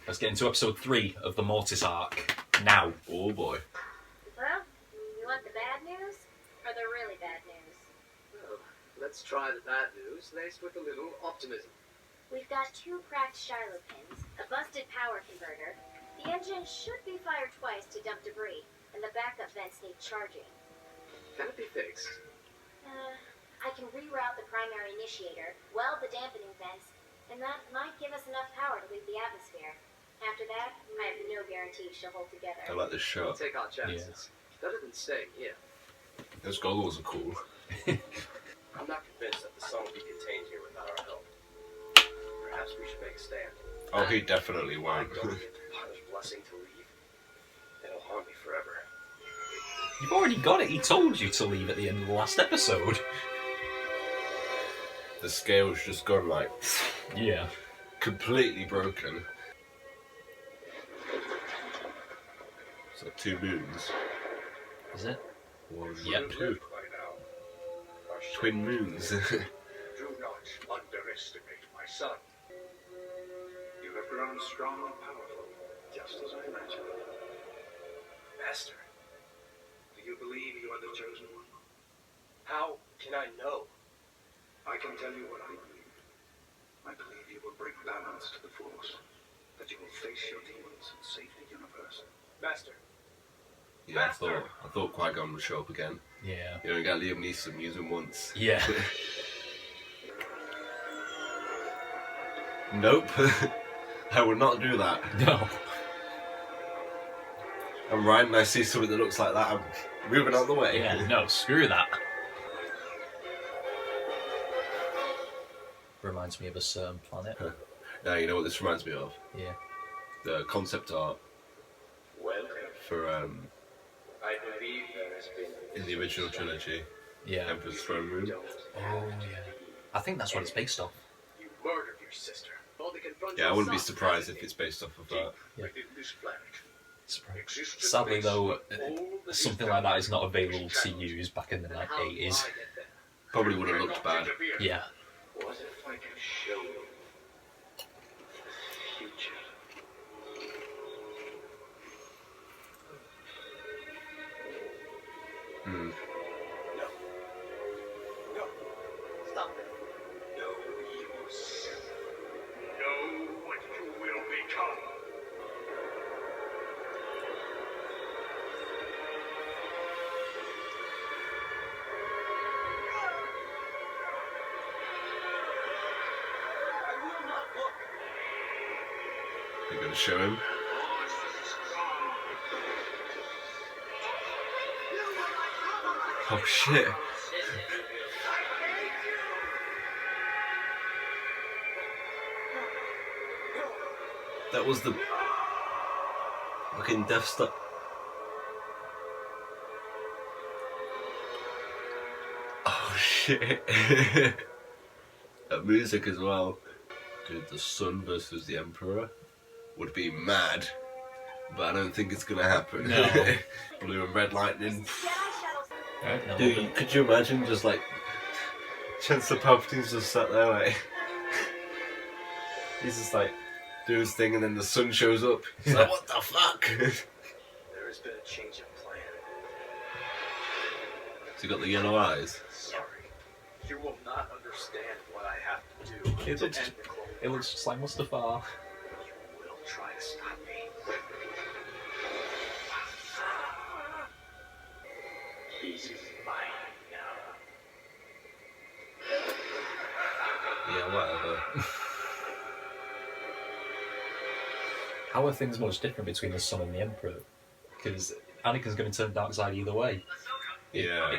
Let's get into episode 3 of the Mortis arc. Now. Oh boy. Well, you want the bad news? Or the really bad news? Well, let's try the bad news, laced with a little optimism. We've got 2 cracked Shiloh pins, a busted power converter. The engine should be fired twice to dump debris, and the backup vents need charging. Can it be fixed? I can reroute the primary initiator, weld the dampening vents, and that might give us enough power to leave the atmosphere. After that, I have no guarantee she'll hold together. I like this We'll shot. take our chances. Better than staying here. Those goggles are cool. I'm not convinced that the sun will be contained here without our help. Perhaps we should make a stand. Oh, he definitely I won't. don't get the Potter's blessing to leave. It'll haunt me forever. You've already got it. He told you to leave at the end of the last episode. The scale's just gone like Yeah. completely broken. It's like 2 moons. Is it? 1, Yep. 2. Twin moons. Do not underestimate my son. You have grown strong and powerful, just as I imagined. Master, Do you believe you are the chosen one? how can I know? I can tell you what I believe. I believe you will bring balance to the Force. That you will face your demons and save the universe. Master, Yeah, I thought Qui-Gon would show up again. Yeah. You only got Liam Neeson, use him once. Yeah. Nope. I would not do that. No. I'm riding and I see something that looks like that, I'm moving out of the way. Yeah, no, screw that. Reminds me of a certain planet. Now you know what this reminds me of? Yeah. The concept art welcome. for I believe there has been in the original trilogy, Yeah. Emperor's Throne Room. Oh, yeah. I think that's what it's based off. You murdered your sister. Or to confront Yeah, I your wouldn't be son. surprised if it's based off of that. Yeah. Within this planet. existed Sadly, place though, all that is something like that is not available to shadows. use back in the Then how do I 80s. get there? Probably would have looked bad. Yeah. What if I could show you the future? Hmm. No. No. Stop it. Know yourself. Know what you will become. I will not look. You're gonna show him? Oh shit. That was the fucking Death Star. Oh shit. That music as well. Dude, the Sun versus the Emperor would be mad. But I don't think it's gonna happen. No. Blue and red lightning. Jedi shuttles. No, Dude, could you imagine just like Chancellor Palpatine's just sat there like he's just like doing his thing and then the sun shows up. He's like, what the fuck? There has been a change of plan. So you got the yellow eyes. Sorry. You will not understand what I have to do It to looks- end the clone. it looks just like Mustafar. You will try to stop me. He's mine now. Yeah, whatever. How are things much different between the Sun and the Emperor? Because Anakin's going to turn dark side either way. Yeah.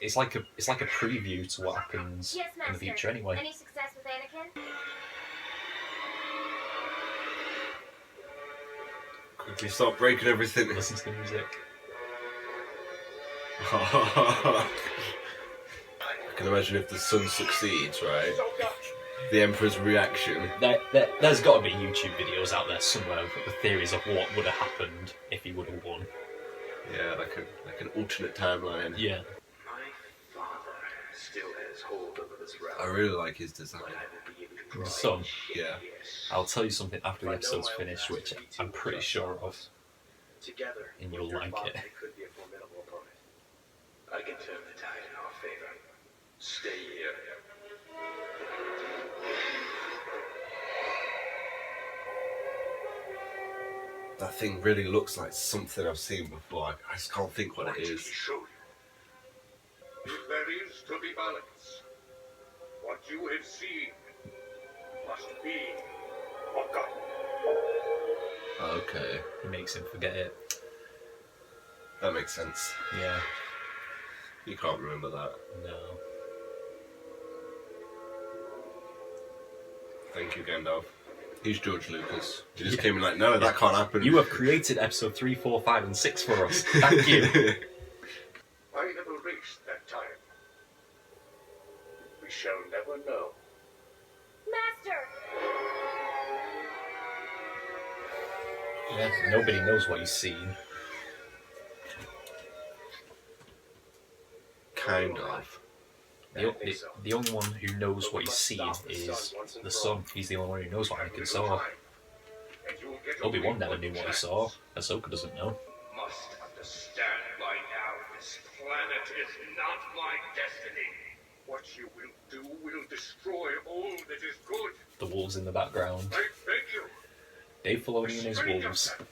It's like a preview to what happens Yes, in the Master. future anyway. Any success with Anakin? Quickly start breaking everything. Listen to the music. I can imagine if the sun succeeds, right? The Emperor's reaction. There's got to be YouTube videos out there somewhere with theories of what would have happened if he would have won. Yeah, like an alternate timeline. Yeah. My father still has hold over this realm. I really like his design. But I will be in Son, Yeah. I'll tell you something after the If I know episode's my old finished, master which V2 I'm pretty was sure of. unstoppable. Together, And with you'll your like father, it. they could be a formidable opponent. I can turn the tide in our favor. Stay here. That thing really looks like something I've seen before. I just can't think what it is. Show you. If there is to be balance, what you have seen must be forgotten. Okay, It makes him forget it. that makes sense. Yeah. You can't remember that. No. Thank you, Gandalf. He's George Lucas. He just came in like, no, that can't happen. You have created episode 3, 4, 5, and 6 for us. Thank you. I have erased that time. We shall never know. Master! Yeah, nobody knows what he's seen. Kind of. The only one who knows what he's seen is the son. He's the only one who knows what Anakin saw. Obi-Wan never knew what he saw. Ahsoka doesn't know. Must understand by now this planet is not my destiny. What you will do will destroy all that is good. The wolves in the background. I beg you, Dave Filoni and his restrain wolves. yourself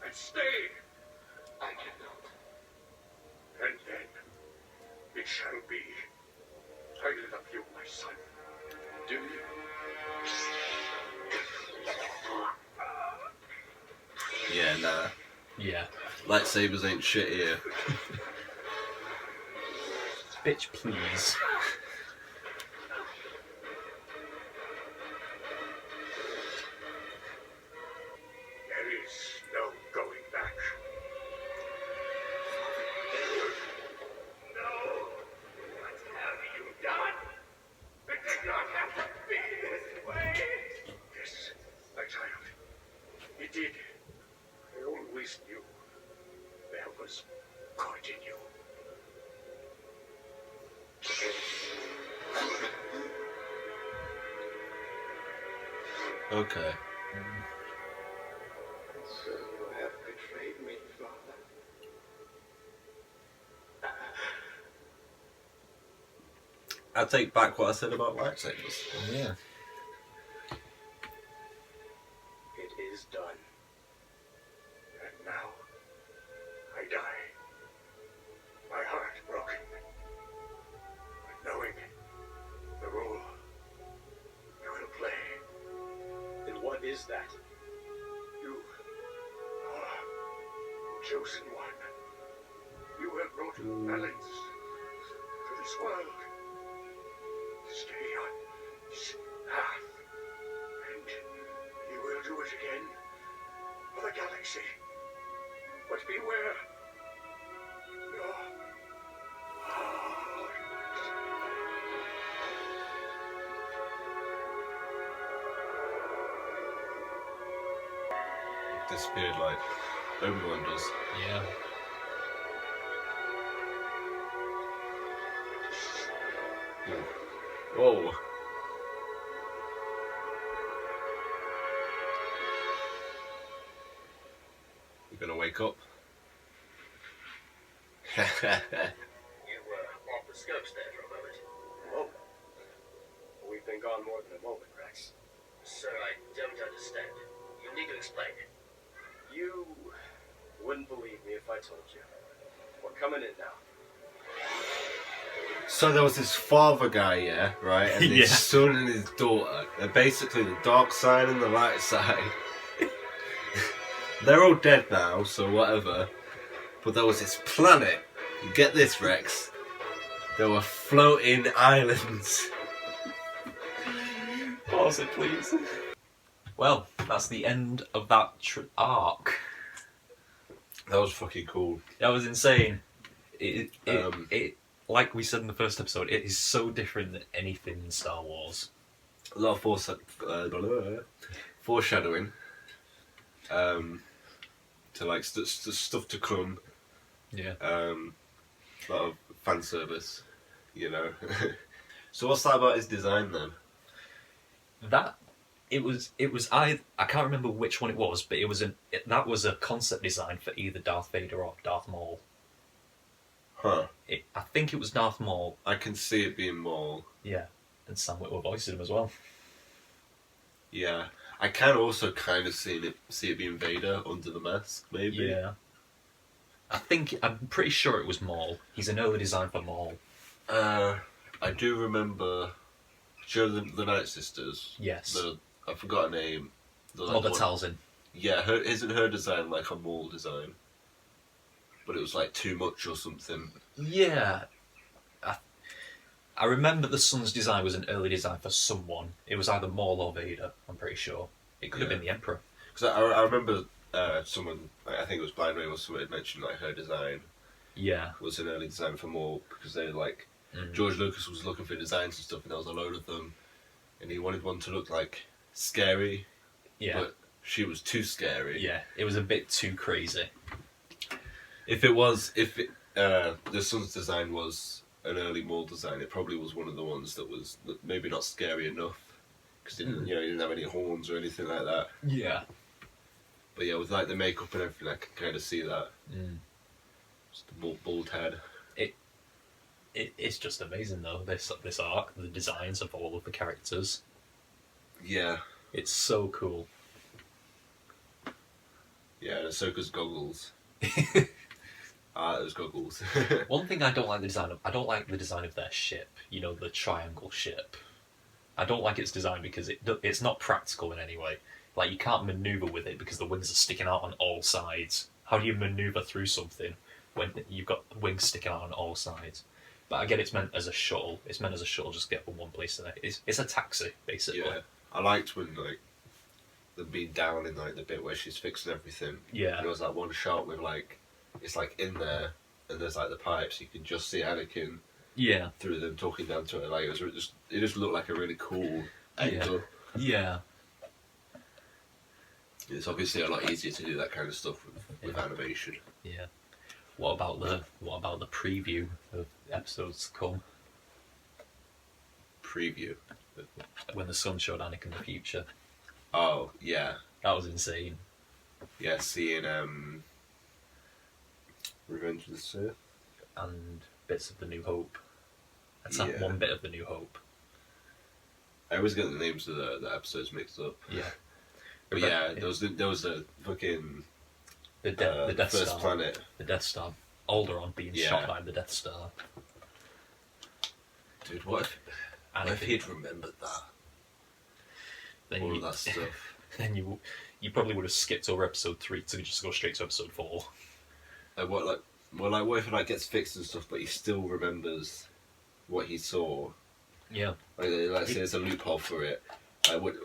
and stay. I cannot. And then it shall be. I love you, my son. Do you? Yeah, nah. Yeah. Lightsabers ain't shit here. Bitch, please. There is no going back. No! What have you done? It did not have to be this way! Yes, my child. It did. I always knew there was good in you. Okay. So you have betrayed me, Father. I take back what I said about lightsabers. Yeah. It is done. And now, I die. My heart broken. But knowing the role you will play, Then what is that? you are chosen one. You have brought balance to this world. Stay on this path, and you will do it again for the galaxy. But beware your heart. Disappeared like Obi-Wan does. Yeah. Whoa. You gonna wake up? You were off the scopes there for a moment. Whoa. We've been gone more than a moment, Rex. Sir, I don't understand. You need to explain. You wouldn't believe me if I told you. We're coming in now. So there was this father guy, yeah, right? And his Yeah. son and his daughter. They're basically the dark side and the light side. They're all dead now, so whatever. But there was this planet. Get this, Rex. There were floating islands. Pause it, please. Well, that's the end of that arc. That was fucking cool. That was insane. It, Um, like we said in the first episode, it is so different than anything in Star Wars. A lot of foreshadowing. To like stuff to come. Yeah. A lot of fan service, you know. So what's that about his design then? That it was I can't remember which one it was, but that was a concept design for either Darth Vader or Darth Maul. Huh. I think it was Darth Maul. I can see it being Maul. Yeah, and Sam Witwer voiced him as well. Yeah. I can also kind of see it being Vader under the mask, maybe. Yeah. I'm pretty sure it was Maul. He's an early design for Maul. I do remember. Do you know the Night Sisters? Yes. I forgot her name. Mother Talzin. Yeah, isn't her design like a Maul design? But it was like too much or something. Yeah. I remember the Sun's design was an early design for someone. It was either Maul or Vader, I'm pretty sure. It could have been the Emperor. Because I remember someone, I think it was Blind Ray or someone had mentioned like her design. Yeah. Was an early design for Maul because they like George Lucas was looking for designs and stuff, and there was a load of them, and he wanted one to look like scary. Yeah. But she was too scary. Yeah, it was a bit too crazy. If the Sun's design was an early Maul design, it probably was one of the ones that was maybe not scary enough because it didn't, he didn't have any horns or anything like that. Yeah. But yeah, with like the makeup and everything, I can kind of see that. Just the bald head. It's just amazing though. This arc, the designs of all of the characters. Yeah. It's so cool. Yeah, and Ahsoka's goggles. Those goggles. One thing I don't like the design of their ship. You know, the triangle ship. I don't like its design because it's not practical in any way. Like, you can't maneuver with it because the wings are sticking out on all sides. How do you maneuver through something when you've got wings sticking out on all sides? But I get it's meant as a shuttle. It's meant as a shuttle, just get from one place to the next. It's a taxi, basically. Yeah, I liked when like them being down in like the bit where she's fixing everything. Yeah. There was like one shot with like it's like in there and there's like the pipes. You can just see Anakin. Yeah. Through them talking down to it, like it just looked like a really cool. Yeah. It's obviously a lot easier to do that kind of stuff with animation. Yeah. What about the preview of episodes to come? Preview. When the sun showed Anakin the future. Oh yeah. That was insane. Yeah, seeing Revenge of the Sith and bits of the New Hope. That's not one bit of the New Hope. I always get the names of the episodes mixed up. Yeah. But yeah, there was a fucking the Death First Star. Planet. The Death Star. Alderaan being shot by the Death Star. Dude, what if he'd remembered that? Then all of that stuff. Then you probably would have skipped over episode 3 to just go straight to episode 4. What if it like gets fixed and stuff, but he still remembers what he saw? Yeah. Like, let's say there's a loophole for it.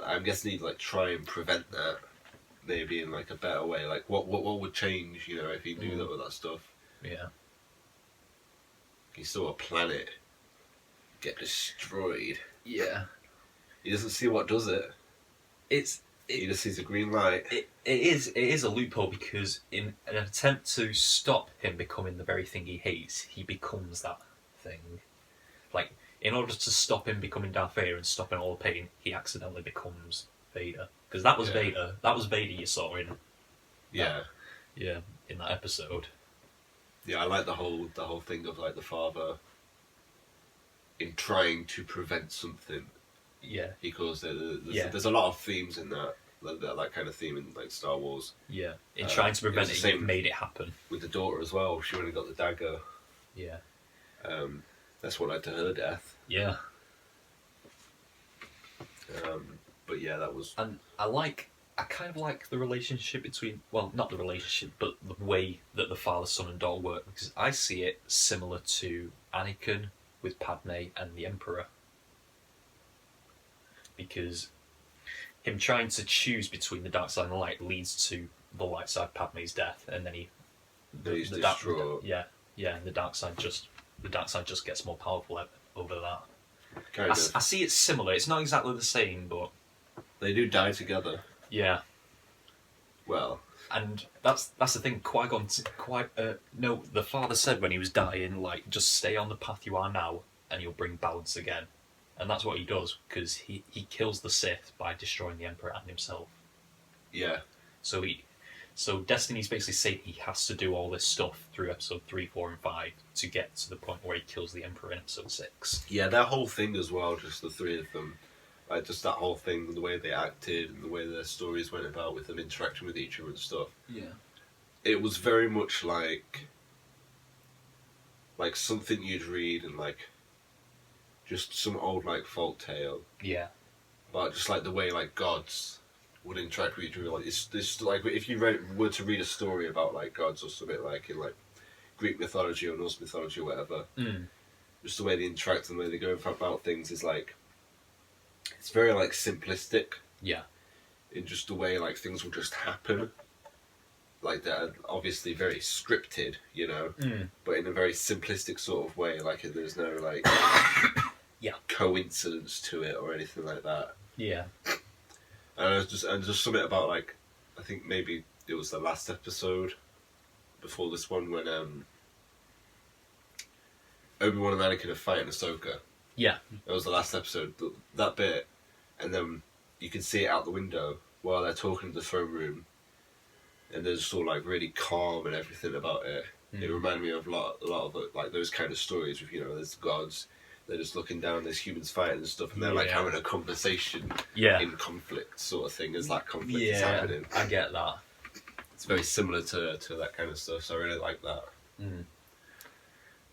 I'm guessing he'd like try and prevent that, maybe in like a better way. Like what would change, you know, if he knew that with that stuff? Yeah. He saw a planet get destroyed. Yeah. He doesn't see what does it. He just sees a green light. It is a loophole because in an attempt to stop him becoming the very thing he hates, he becomes that thing. Like, in order to stop him becoming Darth Vader and stopping all the pain, he accidentally becomes Vader. Because that was Vader. That was Vader you saw in. In that episode. Yeah, I like the whole thing of like the father in trying to prevent something. Yeah. Because there's a lot of themes in that kind of theme in like Star Wars. Yeah. In trying to prevent it, you've made it happen. With the daughter as well, she only got the dagger. Yeah. That's what led to her death. Yeah. But yeah, that was. And I kind of like the relationship between, well, not the relationship, but the way that the father, son, and daughter work, because I see it similar to Anakin with Padme and the Emperor. Because him trying to choose between the dark side and the light leads to the light side, Padme's death, and then he's distraught. And the dark side just gets more powerful over that. Kind of. I see it similar. It's not exactly the same, but they do die together. Yeah. Well. And that's the thing. Qui-Gon, the father said when he was dying, like, just stay on the path you are now, and you'll bring balance again. And that's what he does, because he kills the Sith by destroying the Emperor and himself. Yeah. So Destiny's basically saying he has to do all this stuff through episode 3, 4, and 5 to get to the point where he kills the Emperor in episode 6. Yeah, that whole thing as well, just the three of them. Like, just that whole thing, the way they acted and the way their stories went about with them interacting with each other and stuff. Yeah. It was very much like something you'd read in, like, just some old, like, folk tale. Yeah. But just, like, the way, like, gods would interact with each other. Like, it's like, if you were to read a story about, like, gods or something, like, in, like, Greek mythology or Norse mythology or whatever, just the way they interact and the way they go about things is, like, it's very, like, simplistic. Yeah. In just the way, like, things will just happen. Like, they're obviously very scripted, you know? But in a very simplistic sort of way. Like, there's no, like, coincidence to it or anything like that. Yeah. And just something about, like, I think maybe it was the last episode before this one when Obi-Wan and Anakin are fighting Ahsoka. Yeah. That was the last episode, that bit, and then you can see it out the window while they're talking in the throne room, and they're just all like really calm and everything about it. It reminded me of a lot of like those kind of stories with, you know, there's gods, they're just looking down, there's humans fighting and stuff, and they're like having a conversation in conflict sort of thing as that conflict is happening. I get that. It's very similar to that kind of stuff, so I really like that.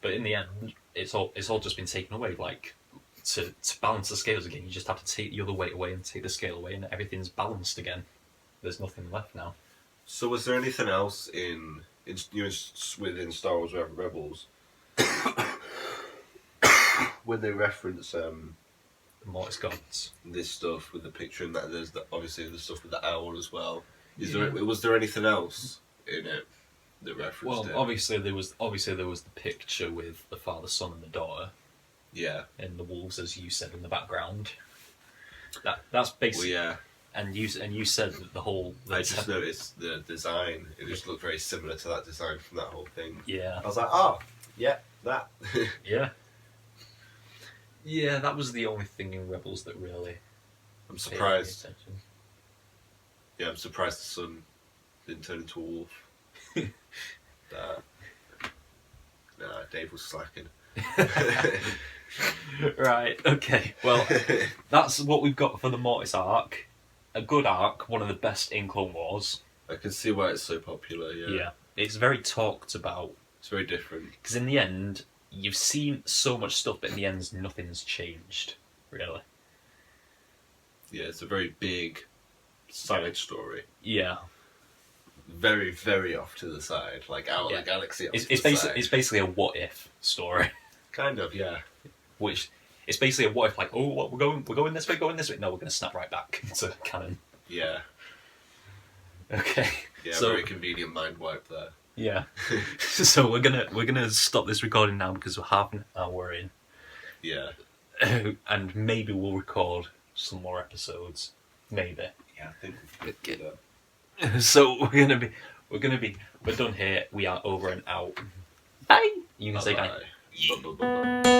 But in the end, it's all just been taken away. Like, to balance the scales again, you just have to take the other weight away and take the scale away, and everything's balanced again. There's nothing left now. So was there anything else within Star Wars Rebels when they reference The Mortis gods. this stuff with the picture and that there's obviously the stuff with the owl as well? Was there anything else in it that referenced it? Obviously there was the picture with the father, son, and the daughter. Yeah. And the wolves, as you said in the background. That's basically. Well, yeah. And you said that the whole. I just noticed the design. It just looked very similar to that design from that whole thing. Yeah. I was like, oh, yeah, that. Yeah. Yeah, that was the only thing in Rebels that really. I'm surprised. Yeah, I'm surprised the son didn't turn into a wolf. Nah, Dave was slacking. Right, okay. Well, that's what we've got for the Mortis arc. A good arc, one of the best in Clone Wars. I can see why it's so popular, Yeah. It's very talked about. It's very different. Because in the end, you've seen so much stuff, but in the end, nothing's changed, really. Yeah, it's a very big side story. Yeah. Very, very off to the side, like out of the galaxy. It's basically a what if story. Kind of, yeah. Which it's basically a what if, like, oh, what, we're going this way. No, we're going to snap right back to canon. Yeah. Okay. Yeah, so, very convenient mind wipe there. Yeah. So we're gonna stop this recording now because we're half an hour in. Yeah. And maybe we'll record some more episodes. Maybe. Yeah, I think we could do that. So we're done here. We are over and out. Bye. You can say bye. Bye.